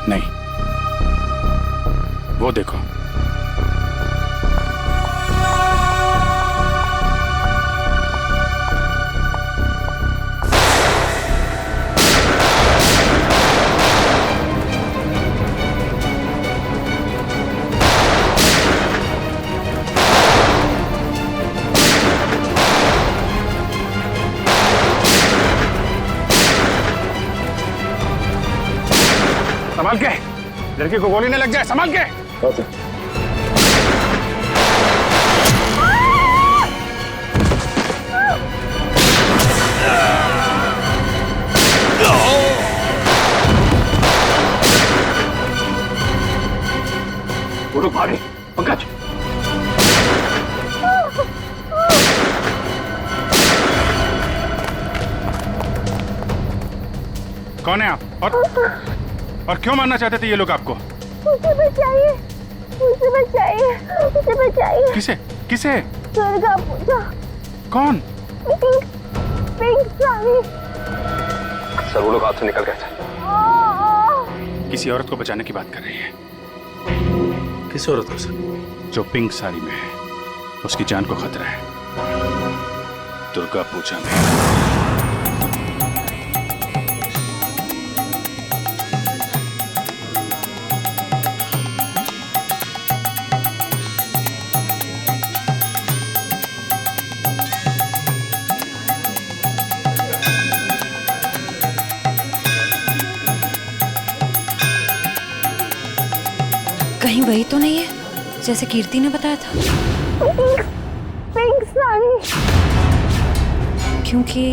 नहीं, वो देखो। संभाल के, लड़की को गोली न लग जाए, संभाल के। वो लोग भागे। पंकज, कौन है आप और क्यों मारना चाहते थे ये लोग आपको? मुझे बचाइए, मुझे बचाइए, मुझे बचाइए। किसे किसे? दुर्गा पूजा। कौन? पिंक साड़ी। सर वो लोग हाथ से निकल गए थे। किसी औरत को बचाने की बात कर रही है। किस औरत को सर? जो पिंक साड़ी में है, उसकी जान को खतरा है दुर्गा पूजा में। कहीं वही तो नहीं है जैसे कीर्ति ने बताया था? पिंक साड़ी। क्योंकि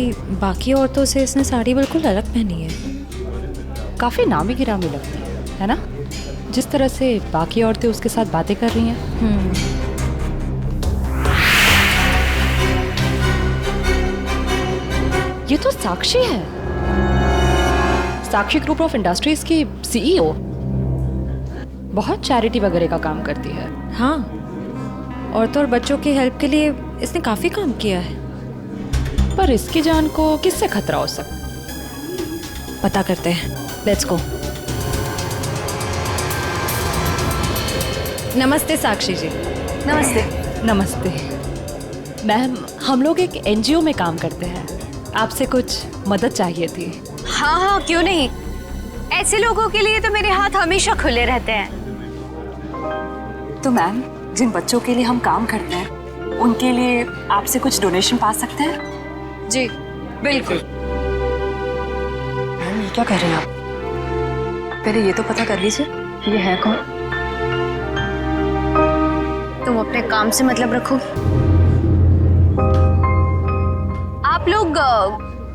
बाकी औरतों से इसने साड़ी बिल्कुल अलग पहनी है। काफी नामी गिरामी लगती है ना, जिस तरह से बाकी औरतें उसके साथ बातें कर रही हैं। ये तो साक्षी है, साक्षी ग्रुप ऑफ इंडस्ट्रीज की सीईओ। बहुत चैरिटी वगैरह का काम करती है। हाँ, औरतों और बच्चों की हेल्प के लिए इसने काफी काम किया है। पर इसकी जान को किससे खतरा हो सकता, पता करते हैं। Let's go. नमस्ते साक्षी जी। नमस्ते। नमस्ते मैम, हम लोग एक एनजीओ में काम करते हैं, आपसे कुछ मदद चाहिए थी। हाँ हाँ, क्यों नहीं। ऐसे लोगों के लिए तो मेरे हाथ हमेशा खुले रहते हैं। तो मैम, जिन बच्चों के लिए हम काम करते हैं, उनके लिए आपसे कुछ डोनेशन पा सकते हैं? जी बिल्कुल। मैम, ये क्या कर रहे हैं आप? पहले ये तो पता कर लीजिए कि ये है कौन। तुम अपने काम से मतलब रखो। आप लोग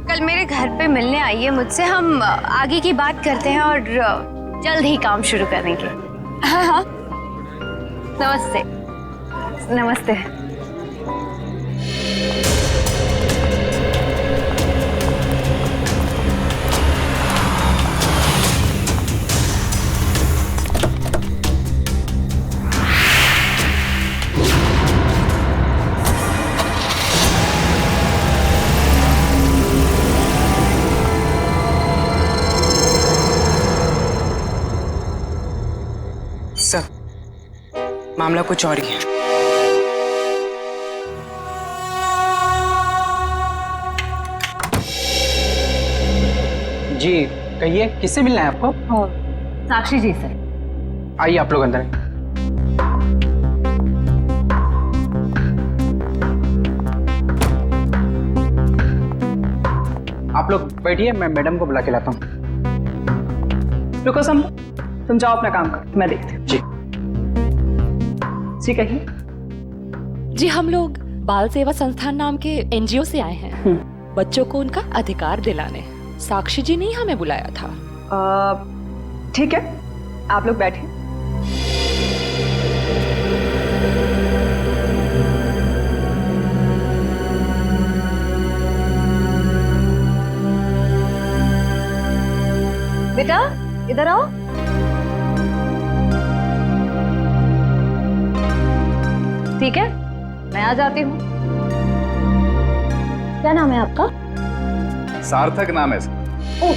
कल मेरे घर पे मिलने आइए मुझसे, हम आगे की बात करते हैं और जल्द ही काम शुरू करेंगे। हाँ हाँ, नमस्ते। नमस्ते। सर, मामला कुछ और ही है। जी कहिए, किससे मिलना है आपको? साक्षी जी से। आइए आप लोग अंदर आइए। आप लोग बैठिए, मैं मैडम को बुला के लाता हूँ। रुको सम, तुम जाओ अपना काम कर, मैं देखती हूँ। जी जी कहिए। जी, हम लोग बाल सेवा संस्थान नाम के एनजीओ से आए हैं, बच्चों को उनका अधिकार दिलाने। साक्षी जी ने ही हमें बुलाया था। ठीक है, आप लोग बैठिए। बेटा इधर आओ। ठीक है, मैं आ जाती हूँ। क्या नाम है आपका? सार्थक नाम है सर। ओह,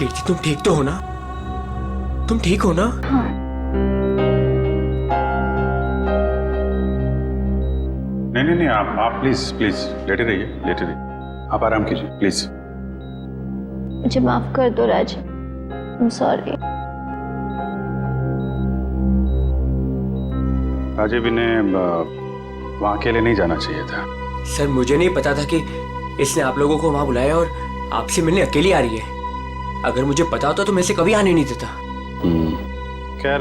कीर्ति तुम ठीक तो हो ना? तुम ठीक हो ना? नहीं, आप प्लीज प्लीज लेटे रहिए। आप आराम कीजिए प्लीज। मुझे माफ कर दो राज, आई एम सॉरी। राजीव, इन्हें वहाँ अकेले नहीं जाना चाहिए था। सर मुझे नहीं पता था कि इसने आप लोगों को वहां बुलाया और आपसे मिलने अकेली आ रही है। अगर मुझे पता होता तो मैं इसे कभी आने नहीं देता। खैर,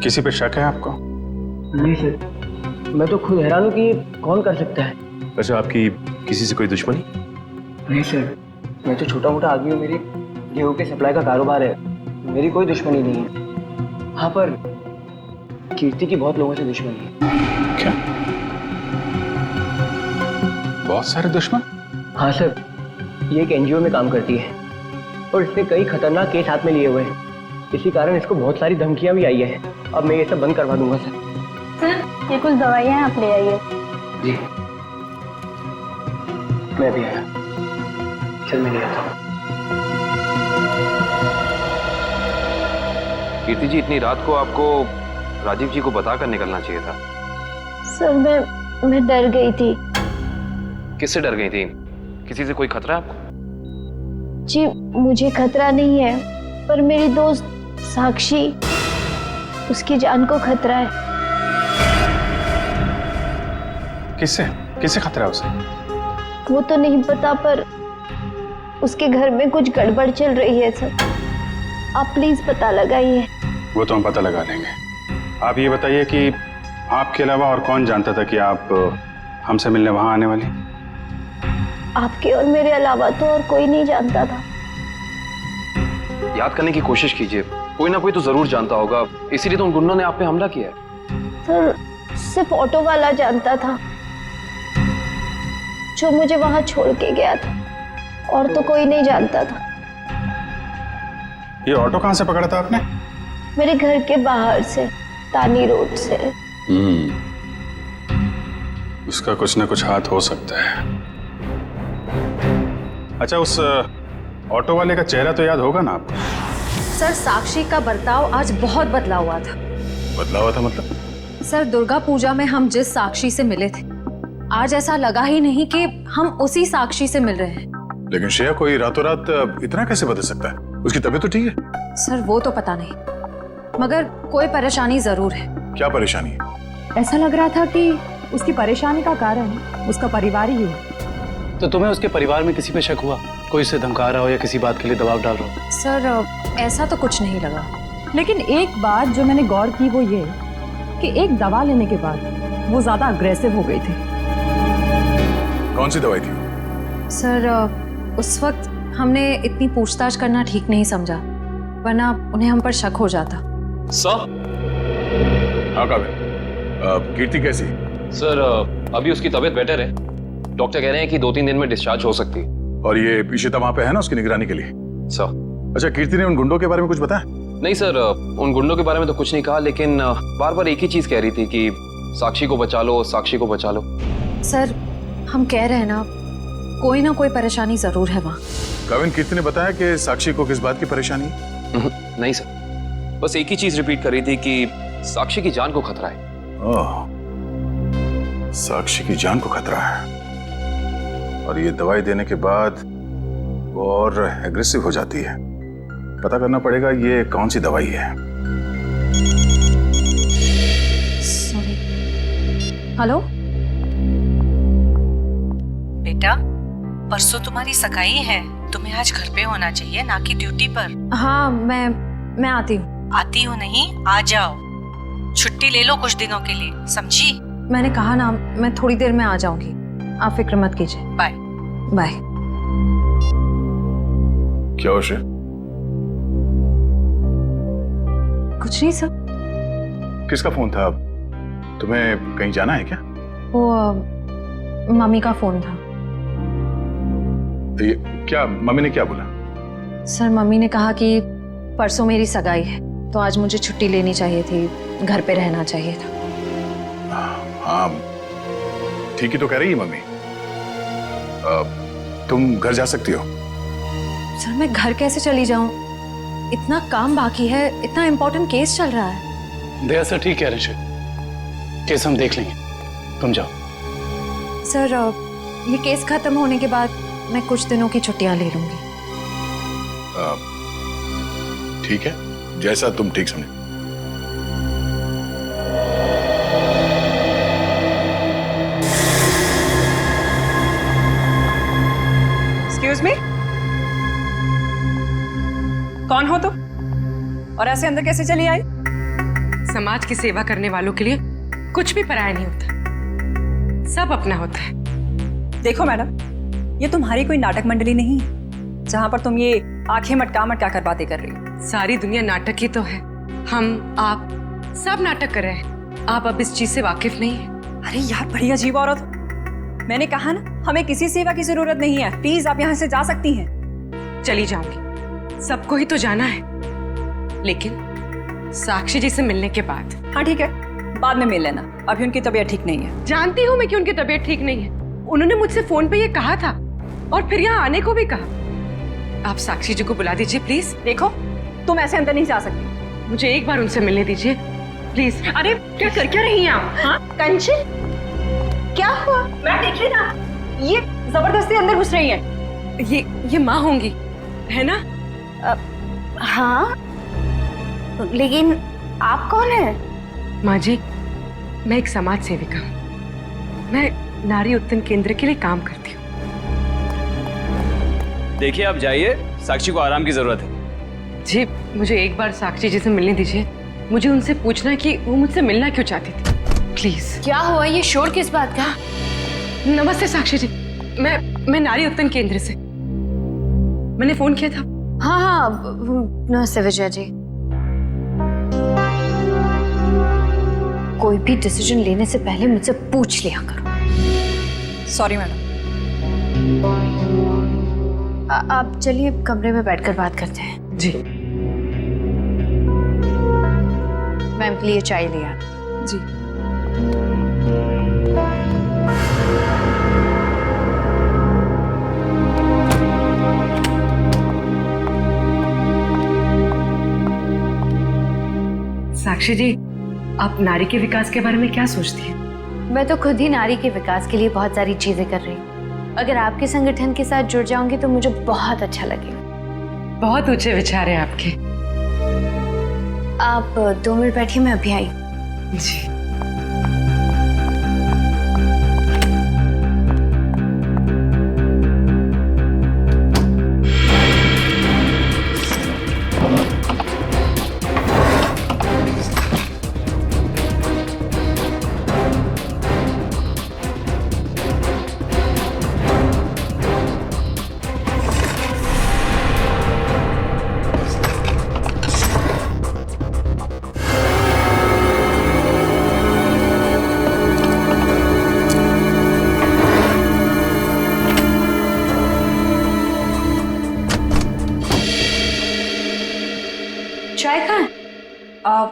किसी पे शक है आपको? नहीं सर, मैं तो खुद हैरान हूँ कि कौन कर सकता है। वैसे आपकी किसी से कोई दुश्मनी? नहीं सर, मैं तो छोटा मोटा आदमी हूँ। मेरी गेहूं के सप्लाई का कारोबार है, मेरी कोई दुश्मनी नहीं है। हाँ, पर कीर्ति की बहुत लोगों से दुश्मनी है। क्या? बहुत सारे दुश्मन? हाँ सर, ये एक एनजीओ में काम करती है और इसने कई खतरनाक केस हाथ में लिए हुए हैं। इसी कारण इसको बहुत सारी धमकियां भी आई है। अब मैं ये सब बंद करवा दूंगा सर। सर, ये कुछ दवाइयाँ आप ले आइए। जी, मैं भी आया। चल मैं ले आता हूँ। कीर्ति जी, इतनी रात को आपको राजीव जी को बताकर निकलना चाहिए था। सर, मैं डर गई थी। किससे डर गई थी? किसी से कोई खतरा है आपको? जी, मुझे खतरा नहीं है, पर मेरी दोस्त साक्षी, उसकी जान को खतरा है। किससे खतरा है उसे? वो तो नहीं पता, पर उसके घर में कुछ गड़बड़ चल रही है सर। आप प्लीज पता लगाइए। वो तो हम पता लगा लेंगे। आप ये बताइए कि आपके अलावा और कौन जानता था कि आप हमसे मिलने वहां आने वाली? आपके और मेरे अलावा तो और कोई नहीं जानता था। याद करने की कोशिश कीजिए, कोई ना कोई तो जरूर जानता होगा, इसीलिए तो उन गुंडों ने आप पे हमला किया है। सर, सिर्फ ऑटो वाला जानता था, जो मुझे वहां छोड़ के गया था, और तो कोई नहीं जानता था। ये ऑटो कहाँ से पकड़ा था आपने? मेरे घर के बाहर से, तानी रोड से। उसका कुछ ना कुछ हाथ हो सकता है। अच्छा, उस ऑटो वाले का चेहरा तो याद होगा ना आपको? सर, साक्षी का बर्ताव आज बहुत बदला हुआ था। बदला हुआ था मतलब? सर, दुर्गा पूजा में हम जिस साक्षी से मिले थे, आज ऐसा लगा ही नहीं कि हम उसी साक्षी से मिल रहे हैं। लेकिन श्रेया, कोई रातों रात इतना कैसे बदल सकता है? उसकी तबीयत तो ठीक है। सर, वो तो पता नहीं, मगर कोई परेशानी जरूर है। क्या परेशानी है? ऐसा लग रहा था कि उसकी परेशानी का कारण उसका परिवार ही है। तो तुम्हें उसके परिवार में किसी पे शक हुआ? कोई उसे धमका रहा हो या किसी बात के लिए दबाव डाल रहा हो? सर, ऐसा तो कुछ नहीं लगा। लेकिन एक बात जो मैंने गौर की वो ये कि एक दवा लेने के बाद वो ज्यादा अग्रेसिव हो गई थी। कौन सी दवाई थी? सर, उस वक्त हमने इतनी पूछताछ करना ठीक नहीं समझा, वरना उन्हें हम पर शक हो जाता। सर? हाँ काबिल, कीर्ति कैसी? सर, अभी उसकी तबीयत बेटर है। डॉक्टर कह रहे हैं कि 2-3 दिन में डिस्चार्ज हो सकती है। और ये इशिता वहां पे है ना उसकी निगरानी के लिए? सर। अच्छा, कीर्ति ने उन गुंडों के बारे में कुछ बताया? नहीं सर, उन गुंडों के बारे में तो कुछ नहीं कहा, लेकिन बार बार एक ही चीज कह रही थी कि साक्षी को बचा लो, साक्षी को बचा लो। सर, हम कह रहे हैं ना, कोई ना कोई परेशानी जरूर है वहाँ। काविन, कीर्ति ने बताया कि साक्षी को किस बात की परेशानी है? नहीं सर, बस एक ही चीज रिपीट कर रही थी कि साक्षी की जान को खतरा है। ओह, साक्षी की जान को खतरा है। और ये दवाई देने के बाद वो और एग्रेसिव हो जाती है। पता करना पड़ेगा ये कौन सी दवाई है। सॉरी। हेलो बेटा, परसों तुम्हारी सगाई है, तुम्हें आज घर पे होना चाहिए, ना कि ड्यूटी पर। हाँ, मैं आती हूँ। आती हूँ नहीं, आ जाओ। छुट्टी ले लो कुछ दिनों के लिए, समझी? मैंने कहा ना, मैं थोड़ी देर में आ जाऊंगी, आप फिक्र मत कीजिए। Bye bye. क्या हो श्रेया? कुछ नहीं सर। किसका फोन था? तुम्हें कहीं जाना है क्या? वो मम्मी का फोन था। ये क्या, मम्मी ने क्या बोला? सर, मम्मी ने कहा कि परसों मेरी सगाई है, तो आज मुझे छुट्टी लेनी चाहिए थी, घर पे रहना चाहिए था। हाँ, ठीक ही तो कह रही है मम्मी। तुम घर जा सकती हो। सर मैं घर कैसे चली जाऊं? इतना काम बाकी है, इतना इम्पोर्टेंट केस चल रहा है। दया सर ठीक कह रहे हैं, केस हम देख लेंगे, तुम जाओ। सर ये केस खत्म होने के बाद मैं कुछ दिनों की छुट्टियां ले लूंगी। ठीक है, जैसा तुम ठीक समझो। एक्सक्यूज मी, कौन हो तुम और ऐसे अंदर कैसे चली आई? समाज की सेवा करने वालों के लिए कुछ भी पराया नहीं होता, सब अपना होता है। देखो मैडम, ये तुम्हारी कोई नाटक मंडली नहीं है जहां पर तुम ये आंखें मटका मटका कर बातें कर रही हो। सारी दुनिया नाटक ही तो है, हम आप सब नाटक कर रहे हैं। आप अब इस चीज से वाकिफ नहीं है। अरे यार बड़ी अजीब औरत हो। मैंने कहा ना, हमें किसी सेवा की जरूरत नहीं है, प्लीज आप यहाँ से जा सकती हैं। चली जाऊंगी, सबको ही तो जाना है, लेकिन साक्षी जी से मिलने के बाद। हाँ ठीक है, बाद में मिल लेना, अभी उनकी तबीयत ठीक नहीं है। जानती हूँ मैं कि उनकी तबीयत ठीक नहीं है, उन्होंने मुझसे फोन पे ये कहा था और फिर यहाँ आने को भी कहा। आप साक्षी जी को बुला दीजिए प्लीज। देखो तुम ऐसे अंदर नहीं जा सकती, मुझे एक बार उनसे मिलने दीजिए प्लीज। अरे क्या कर क्या रही हैं आप? हाँ कंचन, क्या हुआ? मैं देख रही ना, ये जबरदस्ती अंदर घुस रही है। ये माँ होंगी, है ना? हाँ, लेकिन आप कौन है? माँ जी, मैं एक समाज सेविका हूँ, मैं नारी उत्थान केंद्र के लिए काम करती हूँ। देखिए आप जाइए, साक्षी को आराम की जरूरत है। जी मुझे एक बार साक्षी जी से मिलने दीजिए, मुझे उनसे पूछना है कि वो मुझसे मिलना क्यों चाहती थी, प्लीज। क्या हुआ? ये शोर किस बात का? नमस्ते साक्षी जी, मैं नारी उत्थान केंद्र से, मैंने फोन किया था। हाँ हाँ नमस्ते विजया जी। कोई भी डिसीजन लेने से पहले मुझसे पूछ लिया करो। Sorry madam. आप चलिए कमरे में बैठकर बात करते हैं। जी मैम के लिए चाय लिया। जी साक्षी जी, आप नारी के विकास के बारे में क्या सोचती हैं? मैं तो खुद ही नारी के विकास के लिए बहुत सारी चीजें कर रही हूँ। अगर आपके संगठन के साथ जुड़ जाऊंगी तो मुझे बहुत अच्छा लगेगा। बहुत ऊंचे विचार हैं आपके। आप 2 मिनट बैठिए, मैं अभी आई। जी चाय कहाँ?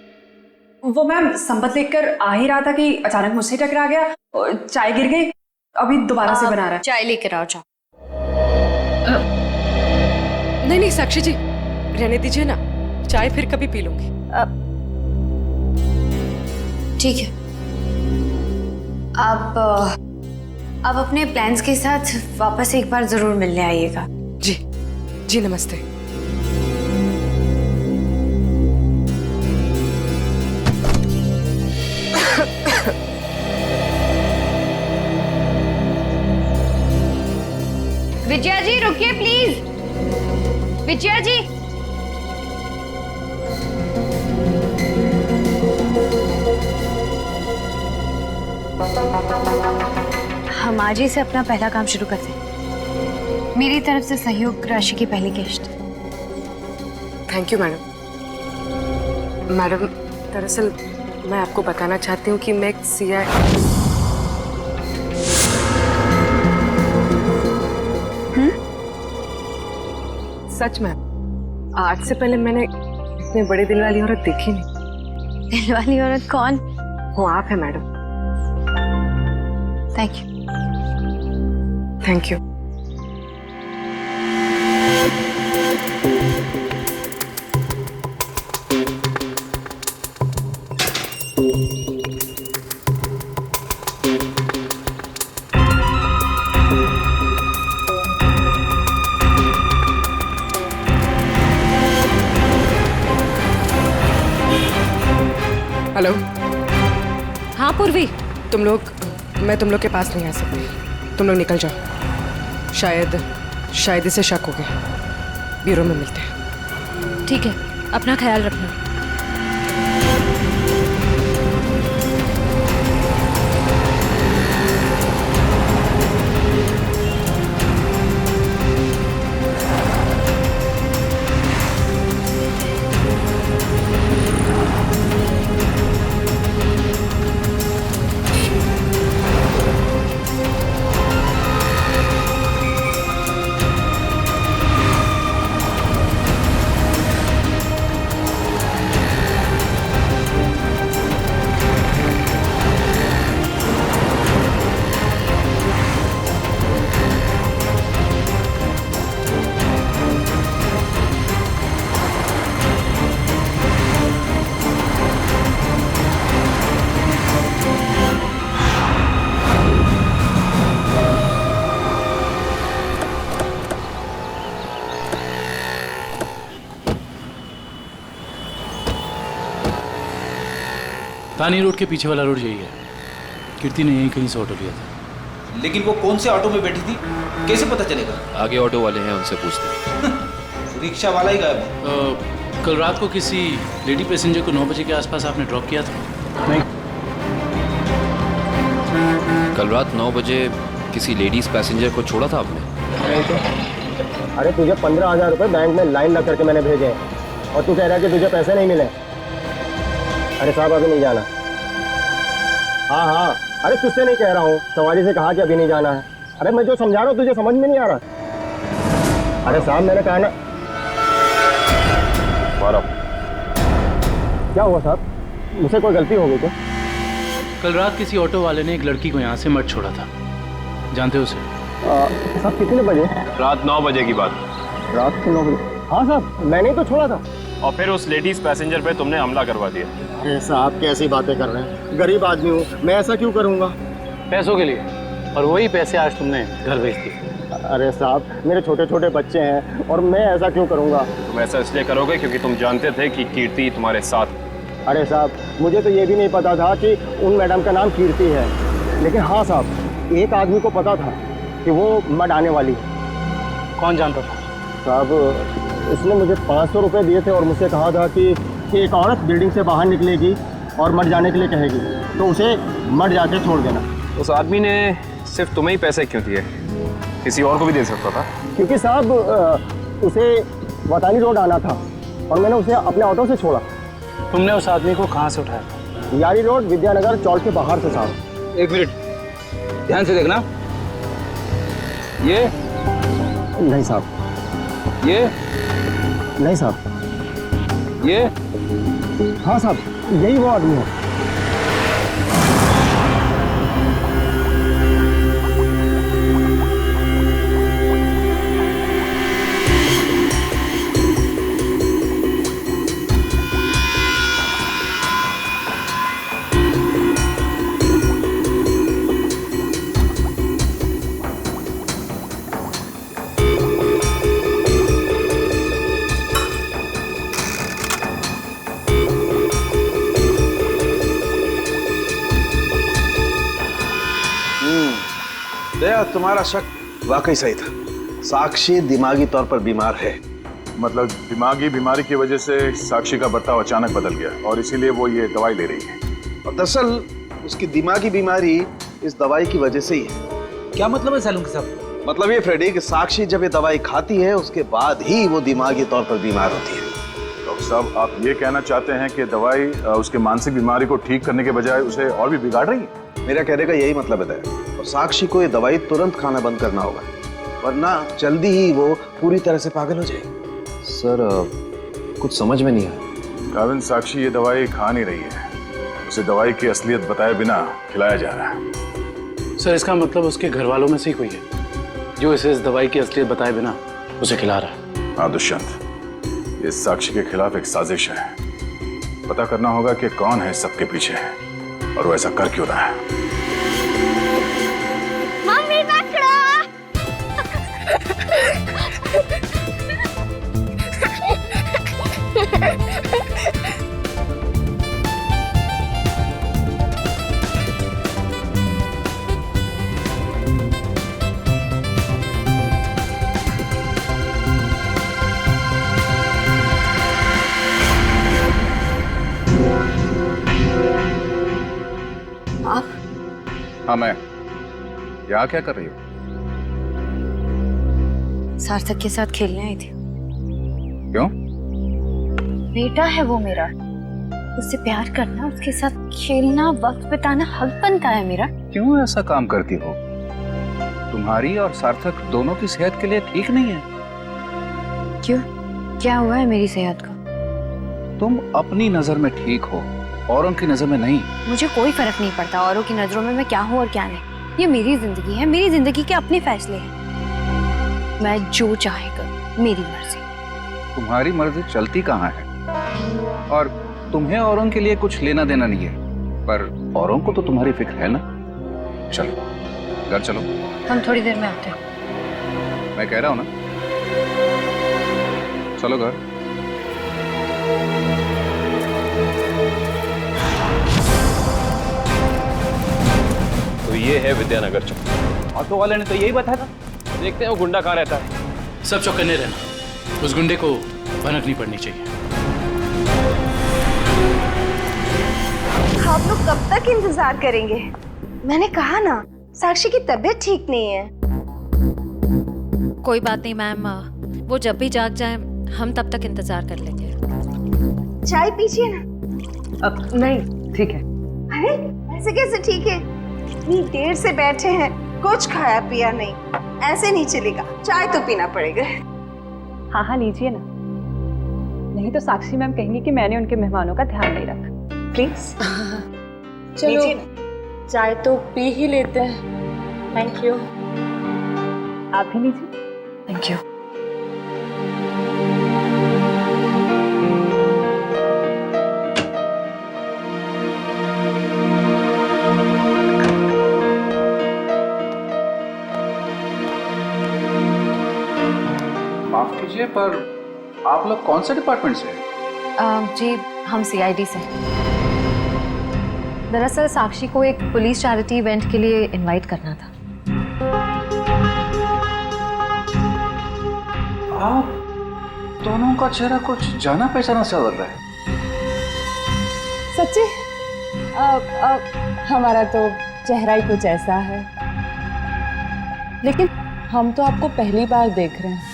वो मैम संपत लेकर आ ही रहा था कि अचानक मुझसे टकरा गया और चाय गिर गई, अभी दोबारा से बना रहा है। चाय लेकर आओ जाओ। नहीं नहीं साक्षी जी, रहने दीजिए ना, चाय फिर कभी पी लूंगी। ठीक है, आप अपने प्लान्स के साथ वापस एक बार जरूर मिलने आइएगा। जी जी नमस्ते। विजया जी रुकिए प्लीज। विजया जी, हम आज ही से अपना पहला काम शुरू करते हैं। मेरी तरफ से सहयोग राशि की पहली किश्त। Thank you madam. मैडम दरअसल मैं आपको बताना चाहती हूँ कि मैं एक CI। सच में आज से पहले मैंने इतने बड़े दिल वाली औरत देखी नहीं। दिल वाली औरत कौन? वो आप है madam. Thank you. Thank you. Hello. हाँ पूर्वी। मैं तुम लोग के पास नहीं आ सकती, तुम लोग निकल जाओ। शायद इसे शक हो गया। ब्यूरो में मिलते हैं। ठीक है, अपना ख्याल रखना। तानी रोड के पीछे वाला रोड यही है। कीर्ति ने यहीं कहीं से ऑटो लिया था। लेकिन वो कौन से ऑटो में बैठी थी, कैसे पता चलेगा? आगे ऑटो वाले हैं, उनसे पूछते हैं। रिक्शा वाला ही गायब है। कल रात को किसी लेडी पैसेंजर को 9 बजे के आसपास आपने ड्रॉप किया था? नहीं। कल रात 9 बजे किसी लेडीज पैसेंजर को छोड़ा था आपने? नहीं तो। अरे तुझे 15,000 रुपये बैंक में लाइन लग करके मैंने भेजे हैं और तू कह रहा है कि तुझे पैसे नहीं मिले। अरे साहब अभी नहीं जाना। हाँ, अरे तुझसे नहीं कह रहा हूँ, सवारी से कहा कि अभी नहीं जाना है। अरे मैं जो समझा रहा हूँ तुझे समझ में नहीं आ रहा। अरे साहब मैंने कहा ना। क्या हुआ साहब, मुझसे कोई गलती हो गई क्या? कल रात किसी ऑटो वाले ने एक लड़की को यहाँ से मत छोड़ा था, जानते हो उसे? साहब कितने बजे? रात 9 बजे की बात। रात के 9 बजे? हाँ साहब मैंने ही तो छोड़ा था। और फिर उस लेडीज पैसेंजर पे तुमने हमला करवा दिया। अरे साहब कैसी बातें कर रहे हैं, गरीब आदमी हूँ मैं, ऐसा क्यों करूँगा? पैसों के लिए, और वही पैसे आज तुमने घर भेज दिए। अरे साहब मेरे छोटे छोटे बच्चे हैं और मैं ऐसा क्यों करूँगा? तुम ऐसा इसलिए करोगे क्योंकि तुम जानते थे कि कीर्ति तुम्हारे साथ। अरे साहब मुझे तो ये भी नहीं पता था कि उन मैडम का नाम कीर्ति है, लेकिन हाँ साहब एक आदमी को पता था कि वो मड आने वाली है। कौन जानता था? साहब उसने मुझे 500 रुपये दिए थे और मुझसे कहा था कि एक औरत बिल्डिंग से बाहर निकलेगी और मर जाने के लिए कहेगी तो उसे मर जाके छोड़ देना। उस आदमी ने सिर्फ तुम्हें ही पैसे क्यों दिए, किसी और को भी दे सकता था? क्योंकि साहब उसे वतानी रोड आना था और मैंने उसे अपने ऑटो से छोड़ा। तुमने उस आदमी को कहाँ से उठाया? यारी रोड विद्यानगर चौक के बाहर से साहब। एक मिनट ध्यान से देखना। ये नहीं साहब, ये नहीं साहब, ये हाँ साहब यही वो आदमी है। तुम्हारा शक वाकई सही था, साक्षी दिमागी तौर पर बीमार है। मतलब दिमागी बीमारी की वजह से साक्षी का बर्ताव अचानक बदल गया और इसीलिए वो ये दवाई ले रही है। और दरअसल उसकी दिमागी बीमारी इस दवाई की वजह से ही है। क्या मतलब है सालुंके साहब? मतलब ये फ्रेडी कि साक्षी जब ये दवाई खाती है उसके बाद ही वो दिमागी तौर पर बीमार होती है। डॉक्टर साहब आप ये कहना चाहते हैं कि दवाई उसके मानसिक बीमारी को ठीक करने के बजाय उसे और भी बिगाड़ रही है? मेरा कहने का यही मतलब है और साक्षी को ये दवाई तुरंत खाना बंद करना होगा वरना जल्दी ही वो पूरी तरह से पागल हो जाएगी। सर कुछ समझ में नहीं आया। काविन साक्षी ये दवाई खा नहीं रही है, उसे दवाई की असलियत बताए बिना खिलाया जा रहा है। सर इसका मतलब उसके घर वालों में से ही कोई है जो इसे इस दवाई की असलियत बताए बिना उसे खिला रहा है। हाँ दुष्यंत, ये साक्षी के खिलाफ एक साजिश है। पता करना होगा कि कौन है सबके पीछे और वो ऐसा कर क्यों रहा है। मम्मी पकड़ो। हाँ मैं। यहाँ क्या कर रही हो? सार्थक के साथ खेलने आई थी। क्यों? बेटा है वो मेरा, उससे प्यार करना, उसके साथ खेलना, वक्त बिताना हक बनता है मेरा। क्यों ऐसा काम करती हो? तुम्हारी और सार्थक दोनों की सेहत के लिए ठीक नहीं है। क्यों, क्या हुआ है मेरी सेहत को? तुम अपनी नजर में ठीक हो, औरों की नजर में नहीं। मुझे कोई फर्क नहीं पड़ता औरों की नजरों में मैं क्या हूँ और क्या नहीं। ये मेरी जिंदगी है, मेरी जिंदगी के अपने फैसले हैं। मैं जो चाहे करूं, मेरी मर्जी। तुम्हारी मर्जी चलती कहाँ है? और तुम्हें औरों के लिए कुछ लेना देना नहीं है, पर औरों को तो तुम्हारी फिक्र है ना। चलो घर चलो। हम थोड़ी देर में आते हैं। मैं कह रहा हूं ना, चलो घर। तो ये है विद्यानगर चौक। ऑटो वाले ने तो यही बताया था। देखते हैं वो गुंडा कहाँ रहता है। सब चौकन्ने रहना, उस गुंडे को भनक नहीं पड़नी चाहिए। आप लोग कब तक इंतजार करेंगे? मैंने कहा ना, साक्षी की तबीयत ठीक नहीं है। कोई बात नहीं मैम, वो जब भी जाग जाए हम तब तक इंतजार कर लेंगे। चाय पीजिए ना। अब नहीं, ठीक है। अरे ऐसे कैसे ठीक है? इतनी देर से बैठे हैं, कुछ खाया पिया नहीं, ऐसे नहीं चलेगा, चाय तो पीना पड़ेगा। हाँ हाँ लीजिए ना, नहीं तो साक्षी मैम कहेंगी कि मैंने उनके मेहमानों का ध्यान नहीं रखा। प्लीज चलो चाय तो पी ही लेते हैं। Thank you. आप भी लीजिए। Thank you. माफ कीजिए, पर आप लोग कौन से डिपार्टमेंट से हैं? जी हम सीआईडी से। दरअसल साक्षी को एक पुलिस चैरिटी इवेंट के लिए इनवाइट करना था। आप दोनों का चेहरा कुछ जाना पहचाना सा लग रहा है। सच्ची? हमारा तो चेहरा ही कुछ ऐसा है, लेकिन हम तो आपको पहली बार देख रहे हैं।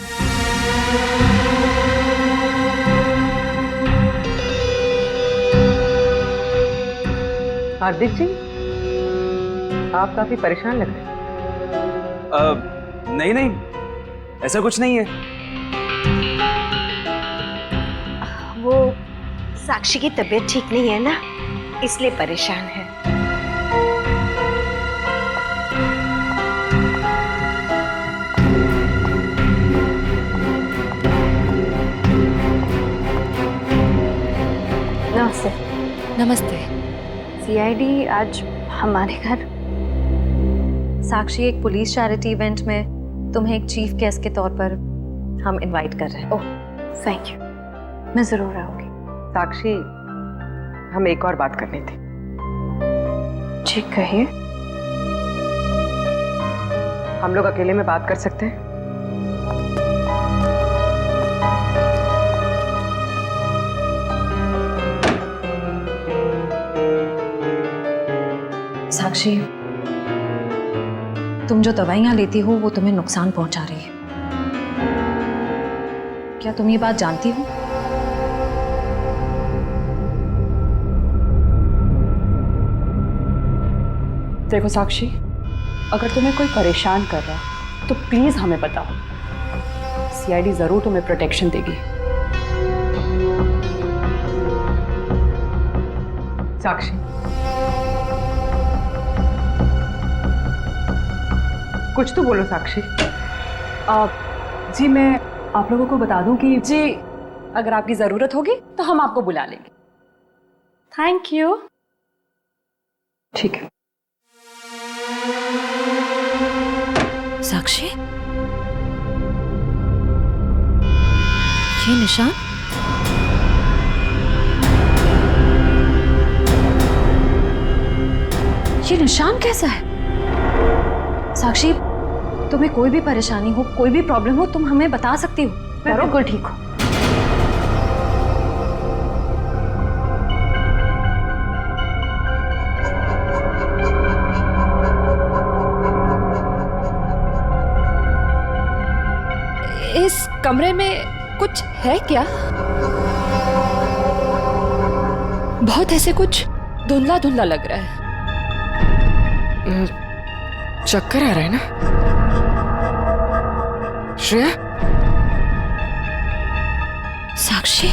हार्दिक जी, आप काफी परेशान लग रहे हैं। नहीं नहीं, ऐसा कुछ नहीं है। वो साक्षी की तबीयत ठीक नहीं है ना, इसलिए परेशान है। नमस्ते। नमस्ते। सीआईडी आज हमारे घर। साक्षी, एक पुलिस चैरिटी इवेंट में तुम्हें एक चीफ गेस्ट के तौर पर हम इनवाइट कर रहे हैं। ओह थैंक यू, मैं जरूर आऊंगी। साक्षी, हम एक और बात करनी थी। जी कहिए। हम लोग अकेले में बात कर सकते हैं? साक्षी, तुम जो दवाइयां लेती हो वो तुम्हें नुकसान पहुंचा रही है। क्या तुम ये बात जानती हो? देखो साक्षी, अगर तुम्हें कोई परेशान कर रहा है तो प्लीज हमें बताओ। सीआईडी जरूर तुम्हें प्रोटेक्शन देगी। साक्षी, कुछ तो बोलो साक्षी। जी मैं आप लोगों को बता दूं कि जी अगर आपकी जरूरत होगी तो हम आपको बुला लेंगे। Thank you. ठीक है। साक्षी, ये निशान? ये निशान कैसा है? साक्षी, तुम्हें कोई भी परेशानी हो, कोई भी प्रॉब्लम हो, तुम हमें बता सकती हो। मैं बिल्कुल ठीक हूँ। कमरे में कुछ है क्या? बहुत ऐसे कुछ धुंधला धुंधला लग रहा है। चक्कर आ रहा है ना श्रेया? साक्षी,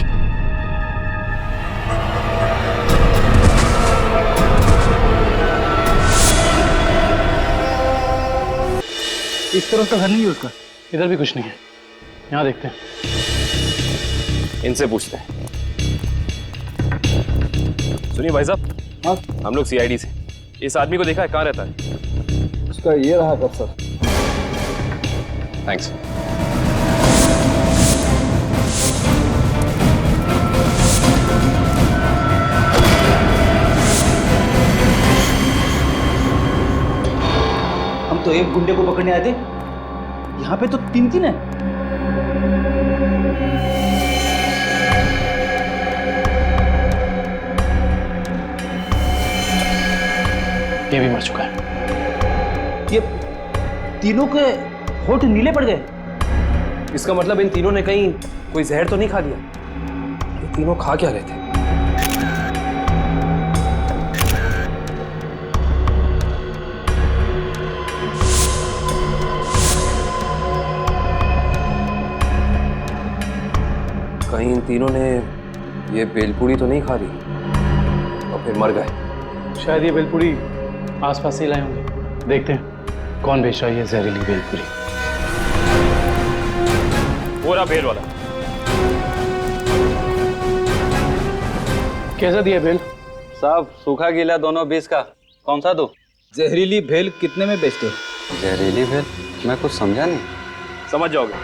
इस तरफ का घर नहीं है उसका। इधर भी कुछ नहीं है। यहाँ देखते हैं। इनसे पूछते हैं। सुनिए भाई साहब। हाँ, हम लोग सीआईडी से। इस आदमी को देखा है, कहाँ रहता है? उसका ये रहा कर सर। थैंक्स। हम तो एक गुंडे को पकड़ने आए थे, यहाँ पे तो तीन तीन है। ये भी मर चुका है। ये तीनों के होठ नीले पड़ गए। इसका मतलब इन तीनों ने कहीं कोई जहर तो नहीं खा लिया? ये तीनों खा क्या रहे थे? कहीं इन तीनों ने ये बेलपूरी तो नहीं खा ली और फिर मर गए? शायद ये बेलपूरी आसपास से लाए होंगे। देखते हैं कौन बेच रहा है ये जहरीली बेलपूरी। वो रहा बेल वाला। कैसा दिया बेल? साहब सूखा गीला दोनों 20 का। कौन सा दो? जहरीली भेल कितने में बेचते हो? जहरीली भेल? मैं कुछ समझा नहीं। समझ जाओगे।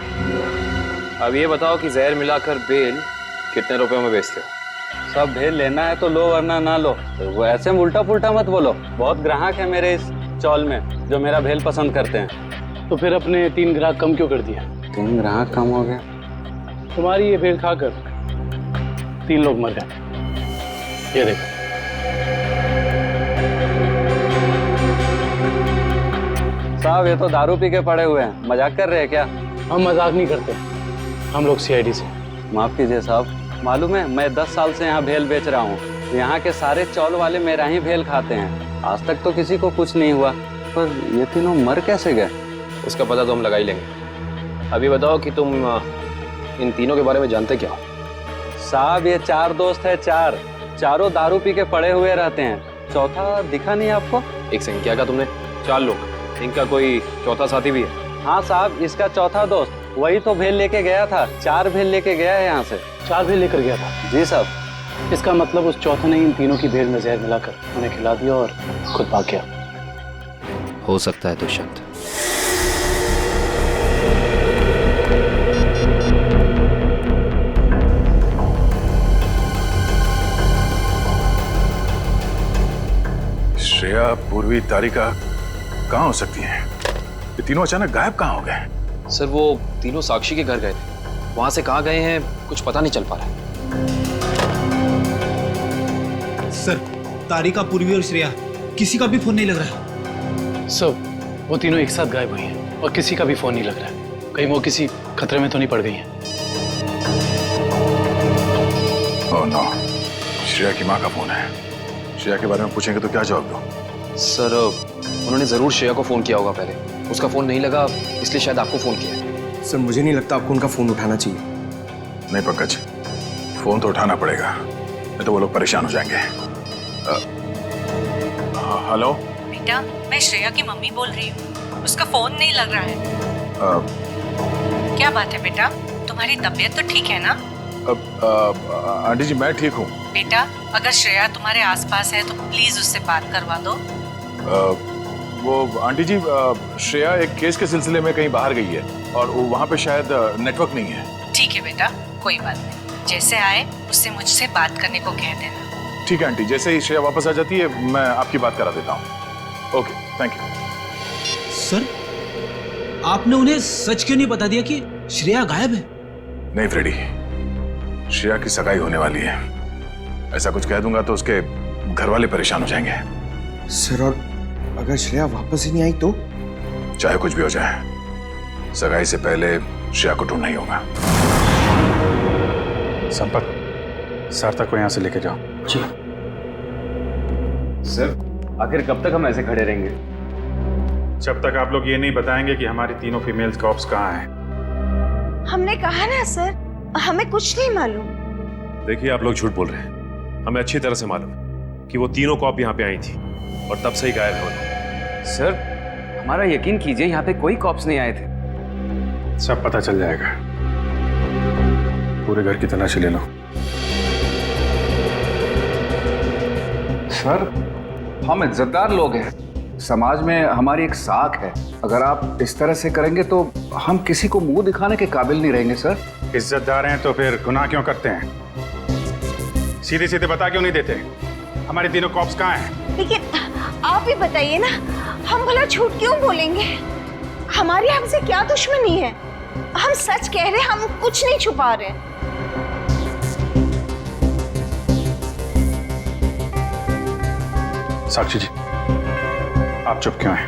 अब ये बताओ कि जहर मिलाकर बेल कितने रुपयों में बेचते हो? सब भेल लेना है तो लो वरना ना लो। तो वो ऐसे उल्टा पुल्टा मत बोलो। बहुत ग्राहक है मेरे इस चौल में जो मेरा भेल पसंद करते हैं। तो फिर अपने 3 ग्राहक कम क्यों कर दिया? 3 ग्राहक कम हो गया? तुम्हारी ये भेल खाकर 3 लोग मर गए। ये देखो। साहब ये तो दारू पी के पड़े हुए हैं। मजाक कर रहे हैं क्या? हम मजाक नहीं करते। हम लोग सीआईडी से। माफ कीजिए साहब, मालूम है मैं 10 साल से यहाँ भेल बेच रहा हूँ। यहाँ के सारे चौल वाले मेरा ही भेल खाते हैं। आज तक तो किसी को कुछ नहीं हुआ, पर ये तीनों मर कैसे गए? उसका पता तो हम लगा ही लेंगे। अभी बताओ कि तुम इन तीनों के बारे में जानते क्या हो? साहब ये 4 दोस्त है। चारों दारू पी के पड़े हुए रहते हैं। चौथा दिखा नहीं आपको? एक सेकंड, क्या कहा तुमने? 4 लोग। इनका कोई चौथा साथी भी है? हाँ साहब, इसका चौथा दोस्त वही तो भेल लेके गया था। 4 भेल लेके गया है यहाँ से। 4 भेल लेकर गया था? जी साहब। इसका मतलब उस चौथे ने इन तीनों की भेल में जहर मिलाकर उन्हें खिला दिया और खुद भाग गया। हो सकता है दुष्यंत। श्रेया, पूर्वी, तारिका कहाँ हो सकती हैं? ये तीनों अचानक गायब कहाँ हो गए? सर वो तीनों साक्षी के घर गए थे। वहां से कहाँ गए हैं कुछ पता नहीं चल पा रहा है। सर तारिका, पूर्वी और श्रेया किसी का भी फोन नहीं लग रहा है। सर वो तीनों एक साथ गायब हुई हैं और किसी का भी फोन नहीं लग रहा है। कहीं वो किसी खतरे में तो नहीं पड़ गई हैं? ओह नो, श्रेया की माँ का फोन है। श्रेया के बारे में पूछेंगे तो क्या जवाब दो? सर उन्होंने जरूर श्रेया को फोन किया होगा पहले। उसका फोन नहीं लगा इसलिए शायद आपको फोन किया है। सर मुझे नहीं लगता आपको उनका फोन उठाना चाहिए। नहीं पंकज, फोन तो उठाना पड़ेगा, नहीं तो वो लोग परेशान हो जाएंगे। हेलो बेटा, मैं श्रेया की मम्मी बोल रही हूँ। उसका फोन नहीं लग रहा है। क्या बात है बेटा, तुम्हारी तबीयत तो ठीक है ना? आंटी जी मैं ठीक हूँ। बेटा अगर श्रेया तुम्हारे आसपास है तो प्लीज उससे बात करवा दो। वो आंटी जी, श्रेया एक केस के सिलसिले में कहीं बाहर गई है और वहाँ पे शायद नेटवर्क नहीं है। ठीक है बेटा, कोई बात नहीं। जैसे आए उससे मुझसे बात करने को कह देना। ठीक है आंटी, जैसे ही श्रेया वापस आ जाती है मैं आपकी बात करा देता हूँ। Okay, thank you. सर आपने उन्हें सच क्यों नहीं बता दिया कि श्रेया गायब है? नहीं फ्रेडी, श्रेया की सगाई होने वाली है। ऐसा कुछ कह दूंगा तो उसके घर वाले परेशान हो जाएंगे। सर और अगर श्रेया वापस ही नहीं आई तो? चाहे कुछ भी हो जाए, सगाई से पहले श्रेया को ढूंढना ही होगा। संपत, सार्थक को यहां से लेके जाओ। जी सर। आखिर कब तक हम ऐसे खड़े रहेंगे? जब तक आप लोग ये नहीं बताएंगे कि हमारी तीनों फीमेल कॉप्स कहाँ हैं। हमने कहा ना सर, हमें कुछ नहीं मालूम। देखिए, आप लोग झूठ बोल रहे हैं। हमें अच्छी तरह से मालूम है कि वो तीनों कॉप यहाँ पे आई थी और तब से ही गायब है वो। सर हमारा यकीन कीजिए, यहाँ पे कोई कॉप्स नहीं आए थे। सब पता चल जाएगा। पूरे घर की तलाशी ले लो। सर, हम इज्जतदार लोग हैं, समाज में हमारी एक साख है। अगर आप इस तरह से करेंगे तो हम किसी को मुंह दिखाने के काबिल नहीं रहेंगे। सर, इज्जतदार हैं तो फिर गुनाह क्यों करते हैं? सीधे सीधे बता क्यों नहीं देते हमारी तीनों कॉप्स कहाँ हैं? लेकिन आप ही बताइए ना, हम भला झूठ क्यों बोलेंगे? हमारी हमसे क्या दुश्मनी है? हम सच कह रहे हैं, हम कुछ नहीं छुपा रहे। साक्षी जी, आप चुप क्यों हैं?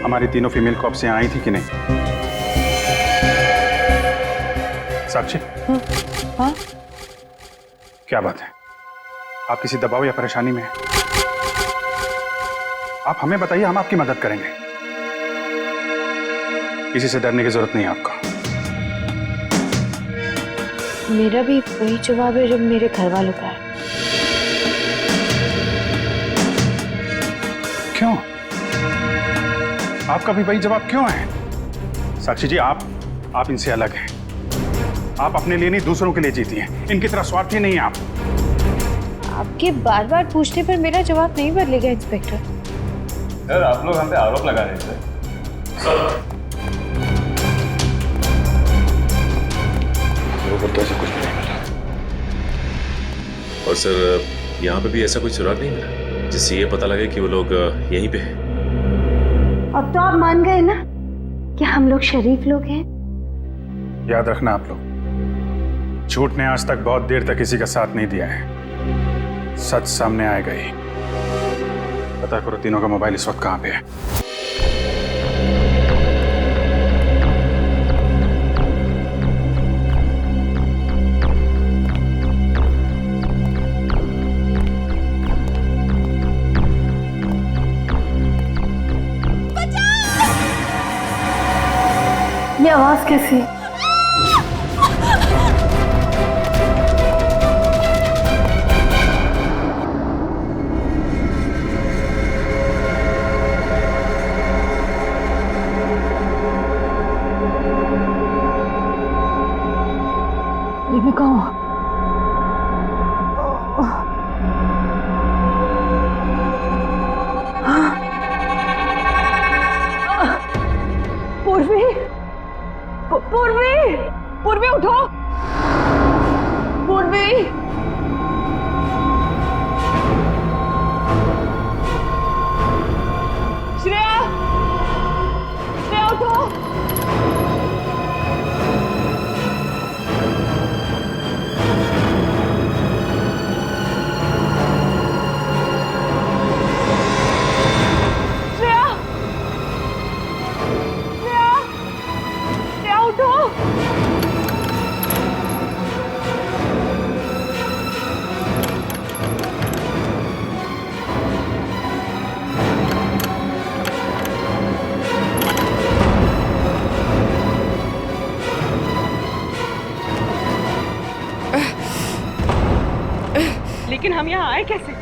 हमारी तीनों फीमेल कॉप्स यहाँ आई थी कि नहीं? साक्षी, हाँ? क्या बात है? आप किसी दबाव या परेशानी में हैं? आप हमें बताइए, हम आपकी मदद करेंगे। किसी से डरने की जरूरत नहीं है आपको। मेरा भी वही जवाब है जो मेरे घर वालों का है। क्यों? आपका भी वही जवाब क्यों है? साक्षी जी, आप इनसे अलग हैं। आप अपने लिए नहीं, दूसरों के लिए जीती हैं। इनकी तरह स्वार्थी नहीं है आप। आपके बार बार पूछने पर मेरा जवाब नहीं बदलेगा इंस्पेक्टर। सर, आप लोग हम पे आरोप लगा रहे थे। लोगों को ऐसा कुछ भी नहीं मिला। और सर, यहाँ पे भी ऐसा कोई सुराग नहीं मिला जिससे ये पता लगे कि वो लोग यहीं पे हैं। अब तो आप मान गए ना कि हम लोग शरीफ लोग हैं। याद रखना आप लोग, झूठ ने आज तक बहुत देर तक किसी का साथ नहीं दिया है। सच सामने आएगा ही। पता करो तीनों का मोबाइल इस वक्त कहाँ पे है। ये आवाज कैसी? मैं कहाँ? पूर्वी, पूर्वी, पूर्वी उठो। पूर्वी, श्रेया, श्रेया उठो। लेकिन हम यहाँ आए कैसे?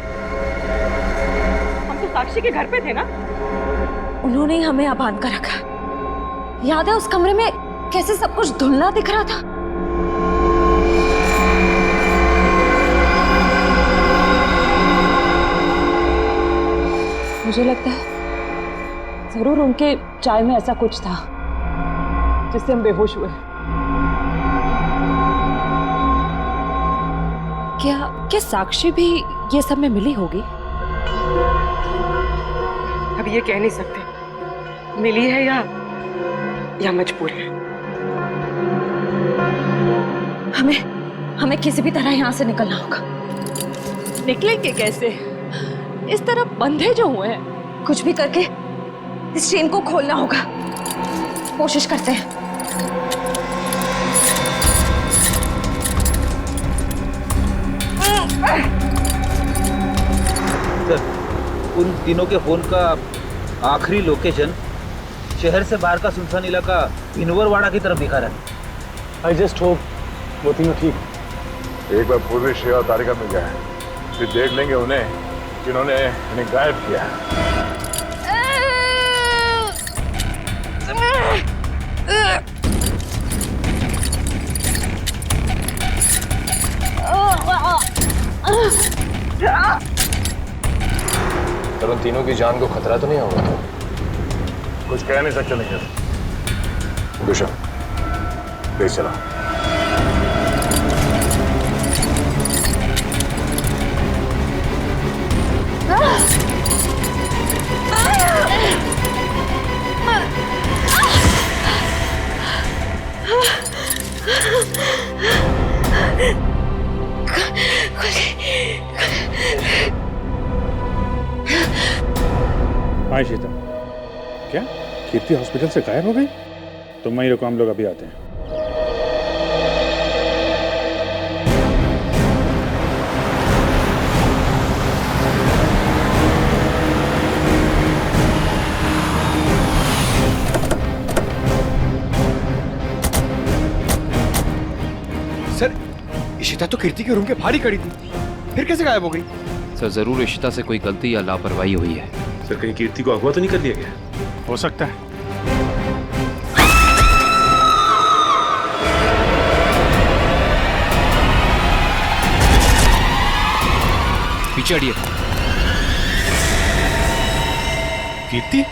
हम तो साक्षी के घर पे थे ना। उन्होंने ही हमें यहाँ बांध कर रखा। याद है उस कमरे में कैसे सब कुछ धुंधला दिख रहा था? मुझे लगता है जरूर उनके चाय में ऐसा कुछ था जिससे हम बेहोश हुए। क्या साक्षी भी ये सब में मिली होगी? अब ये कह नहीं सकते मिली है या मजबूर है। हमें किसी भी तरह यहाँ से निकलना होगा। निकलेंगे कैसे? इस तरह बंधे जो हुए हैं। कुछ भी करके इस चेन को खोलना होगा। कोशिश करते हैं। सर उन तीनों के फोन का आखिरी लोकेशन शहर से बाहर का सुनसान इलाका भिनवरवाड़ा की तरफ दिखा रहा है। आई जस्ट होप वो तीनों ठीक। एक बार पूर्वी श्रेया और तारिका मिल जाए, फिर देख लेंगे उन्हें जिन्होंने इन्हें गायब किया। सर उन तीनों की जान को खतरा तो नहीं होगा? कुछ कह नहीं सकते लेकिन दुष्यंत प्लीज चला। हाँ शीता, क्या कीर्ति हॉस्पिटल से गायब हो गई? तुम वहीं रुको, हम लोग अभी आते हैं। सर इशिता तो कीर्ति के रूम के बाहर ही खड़ी थी, फिर कैसे गायब हो गई? सर जरूर इशिता से कोई गलती या लापरवाही हुई है। सर कहीं कीर्ति को अगवा तो नहीं कर लिया गया? हो सकता है। पीछे हटिए। कीर्ति